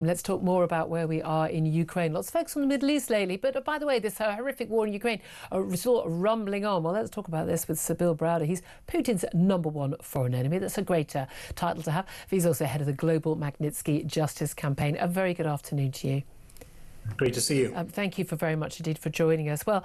Let's talk more about where we are in Ukraine. Lots of focus on the Middle East lately, but by the way, this horrific war in Ukraine sort of rumbling on. Well, let's talk about this with Sir Bill Browder. He's Putin's #1 foreign enemy. That's a great title to have. He's also head of the Global Magnitsky Justice Campaign. A very good afternoon to you. Great to see you. Thank you very much indeed for joining us. Well,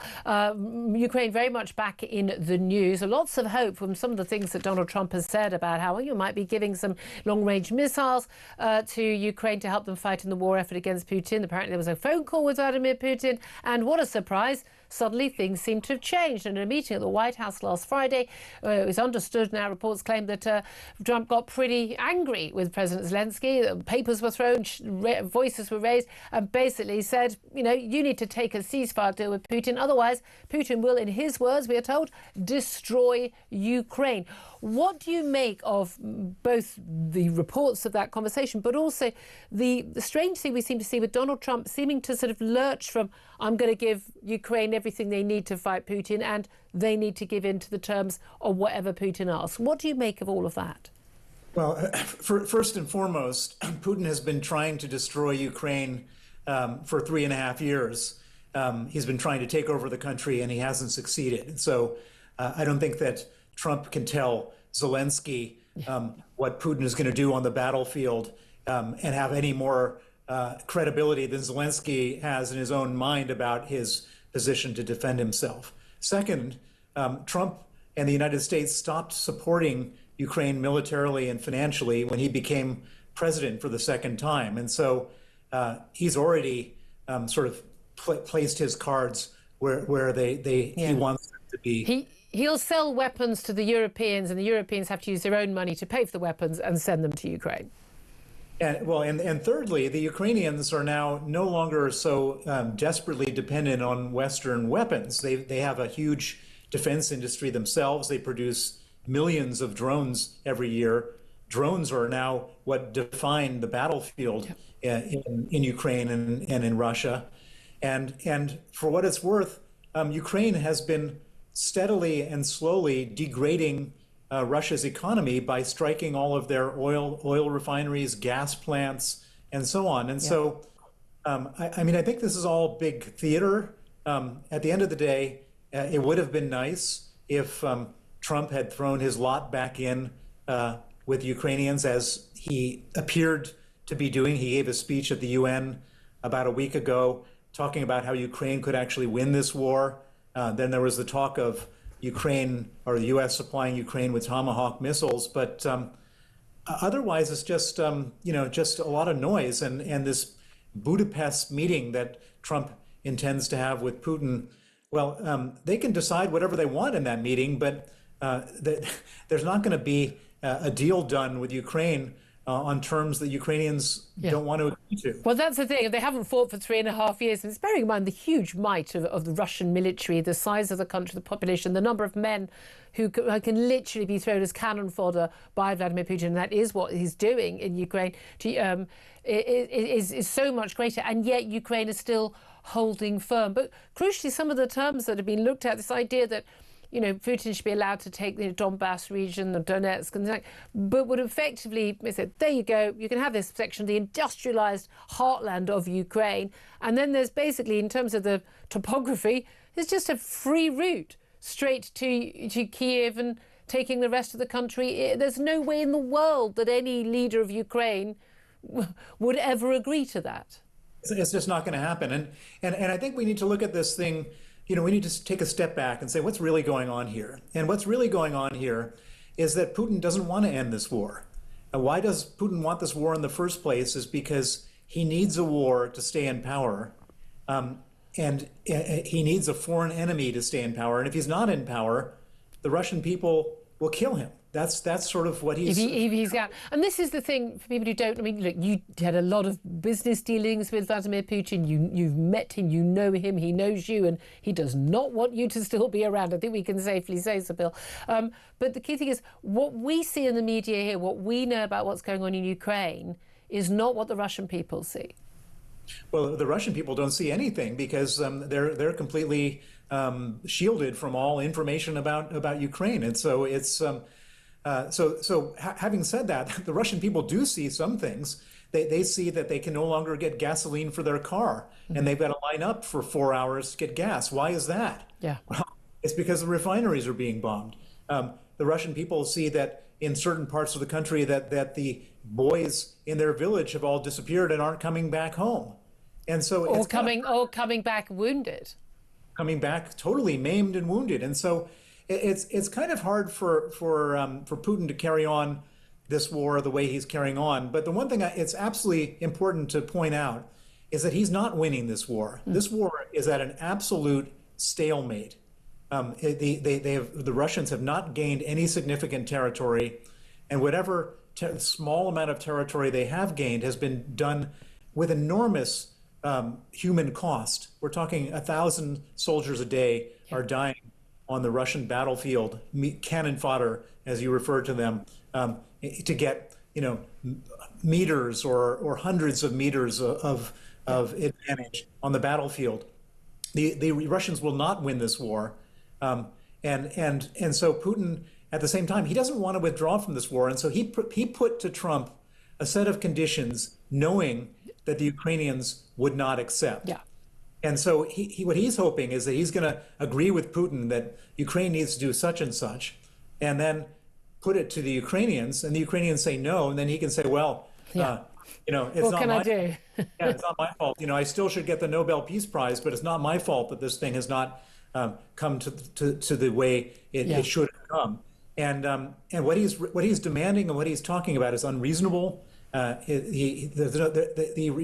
Ukraine very much back in the news. Lots of hope from some of the things that Donald Trump has said about how you might be giving some long-range missiles to Ukraine to help them fight in the war effort against Putin. Apparently there was a phone call with Vladimir Putin, and what a surprise. Suddenly things seem to have changed. And in a meeting at the White House last Friday, it was understood, now reports claim that Trump got pretty angry with President Zelensky. Papers were thrown, voices were raised, and basically said, you need to take a ceasefire deal with Putin. Otherwise, Putin will, in his words, we are told, destroy Ukraine. What do you make of both the reports of that conversation, but also the strange thing we seem to see with Donald Trump seeming to sort of lurch from, I'm going to give Ukraine everything they need to fight Putin, and they need to give in to the terms of whatever Putin asks. What do you make of all of that? Well, first and foremost, Putin has been trying to destroy Ukraine for 3.5 years. He's been trying to take over the country, and he hasn't succeeded. And so I don't think that Trump can tell Zelensky what Putin is going to do on the battlefield and have any more credibility than Zelensky has in his own mind about his position to defend himself. Second, Trump and the United States stopped supporting Ukraine militarily and financially when he became president for the second time. And so he's already sort of placed his cards where he wants them to be. He'll sell weapons to the Europeans, and the Europeans have to use their own money to pay for the weapons and send them to Ukraine. And thirdly, the Ukrainians are now no longer so desperately dependent on Western weapons. They have a huge defense industry themselves. They produce millions of drones every year. Drones are now what define the battlefield in Ukraine and in Russia. And for what it's worth, Ukraine has been steadily and slowly degrading Russia's economy by striking all of their oil refineries, gas plants, and so on. And so, I mean, I think this is all big theater. At the end of the day, it would have been nice if Trump had thrown his lot back in with Ukrainians, as he appeared to be doing. He gave a speech at the UN about a week ago talking about how Ukraine could actually win this war. Then there was the talk of Ukraine, or the U.S. supplying Ukraine with Tomahawk missiles, but otherwise it's just just a lot of noise. And this Budapest meeting that Trump intends to have with Putin, well, they can decide whatever they want in that meeting, but there's not going to be a deal done with Ukraine on terms that Ukrainians don't want to agree to. Well, that's the thing. They haven't fought for 3.5 years. And it's bearing in mind the huge might of the Russian military, the size of the country, the population, the number of men who can literally be thrown as cannon fodder by Vladimir Putin. And that is what he's doing in Ukraine. Is so much greater. And yet Ukraine is still holding firm. But crucially, some of the terms that have been looked at, this idea that Putin should be allowed to take the Donbass region, the Donetsk, and but would effectively say, there you go, you can have this section of the industrialized heartland of Ukraine. And then there's basically, in terms of the topography, there's just a free route straight to Kiev and taking the rest of the country. There's no way in the world that any leader of Ukraine would ever agree to that. It's just not going to happen. And I think we need to look at this thing. We need to take a step back and say, what's really going on here? And what's really going on here is that Putin doesn't want to end this war. And why does Putin want this war in the first place? Is because he needs a war to stay in power. And he needs a foreign enemy to stay in power. And if he's not in power, the Russian people will kill him. That's sort of what he's got. And this is the thing for people who don't. I mean, look, you had a lot of business dealings with Vladimir Putin. You've met him, you know him, he knows you, and he does not want you to still be around. I think we can safely say, Sir Bill. But the key thing is, what we see in the media here, what we know about what's going on in Ukraine, is not what the Russian people see. Well, the Russian people don't see anything because they're completely shielded from all information about Ukraine, and so it's. So having said that, the Russian people do see some things. they see that they can no longer get gasoline for their car, and they've got to line up for 4 hours to get gas. Why is that? Yeah. Well, it's because the refineries are being bombed. The Russian people see that in certain parts of the country that the boys in their village have all disappeared and aren't coming back home. And so or coming back wounded. Coming back totally maimed and wounded. And so it's kind of hard for Putin to carry on this war the way he's carrying on. But the one thing it's absolutely important to point out is that he's not winning this war. This war is at an absolute stalemate. The Russians have not gained any significant territory, and whatever small amount of territory they have gained has been done with enormous human cost. We're talking 1,000 soldiers a day are dying on the Russian battlefield, cannon fodder, as you refer to them, to get meters or hundreds of meters of advantage on the battlefield. The Russians will not win this war, and so Putin, at the same time, he doesn't want to withdraw from this war, and so he put to Trump a set of conditions, knowing that the Ukrainians would not accept. Yeah. And so what he's hoping is that he's going to agree with Putin that Ukraine needs to do such and such, and then put it to the Ukrainians, and the Ukrainians say no, and then he can say, well, it's what not can my I do? it's not my fault. I still should get the Nobel Peace Prize, but it's not my fault that this thing has not come to the way it should have come. And what he's demanding and what he's talking about is unreasonable. The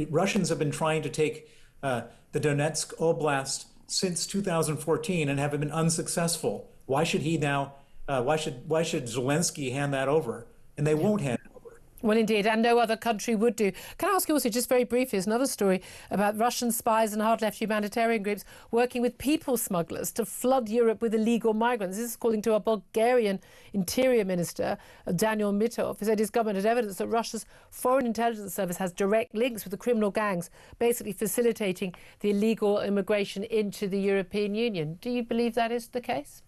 Russians have been trying to take the Donetsk Oblast since 2014 and have been unsuccessful. Why should he now? Why should Zelensky hand that over? And they won't hand it over. Well, indeed, and no other country would do. Can I ask you also, just very briefly, there's another story about Russian spies and hard-left humanitarian groups working with people smugglers to flood Europe with illegal migrants. This is according to a Bulgarian Interior Minister, Daniel Mitov, who said his government had evidence that Russia's Foreign Intelligence Service has direct links with the criminal gangs, basically facilitating the illegal immigration into the European Union. Do you believe that is the case?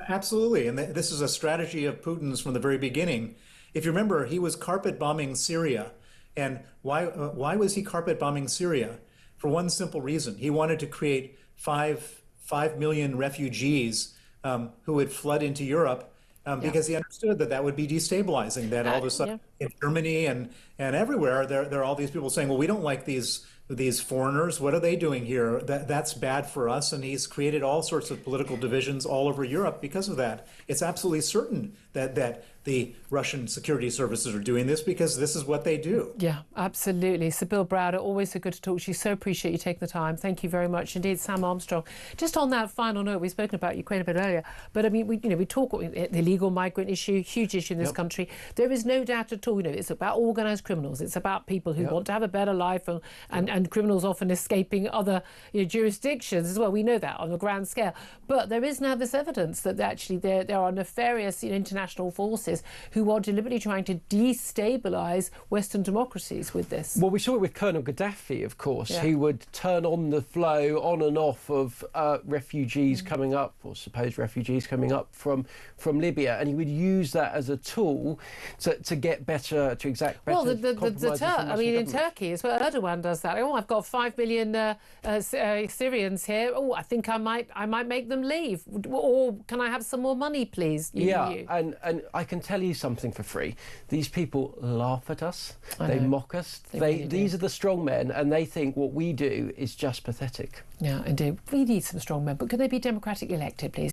Absolutely, and this is a strategy of Putin's from the very beginning. If you remember, he was carpet bombing Syria. And why was he carpet bombing Syria? For one simple reason. He wanted to create 5 million refugees who would flood into Europe because he understood that would be destabilizing, that all of a sudden in Germany and everywhere, there are all these people saying, well, we don't like these foreigners. What are they doing here? That's bad for us. And he's created all sorts of political divisions all over Europe because of that. It's absolutely certain that the Russian security services are doing this because this is what they do. Yeah, absolutely. Sir Bill Browder, always so good to talk to you. So appreciate you taking the time. Thank you very much indeed. Sam Armstrong. Just on that final note, we've spoken about Ukraine a bit earlier, but I mean, we talk the illegal migrant issue, huge issue in this country. There is no doubt at all, it's about organised criminals. It's about people who want to have a better life and criminals often escaping other jurisdictions as well. We know that on a grand scale. But there is now this evidence that actually there are nefarious international forces who are deliberately trying to destabilise Western democracies with this. Well, we saw it with Colonel Gaddafi, of course. He would turn on the flow on and off of refugees coming up, or supposed refugees coming up from Libya, and he would use that as a tool to get better, to exact better. Well, in Turkey as well, Erdogan does that. Oh, I've got 5 million Syrians here. Oh, I think I might make them leave. Or can I have some more money, please? And I can tell you something for free. These people laugh at us. They mock us. These are the strong men, and they think what we do is just pathetic. Yeah, indeed. We need some strong men, but could they be democratically elected, please?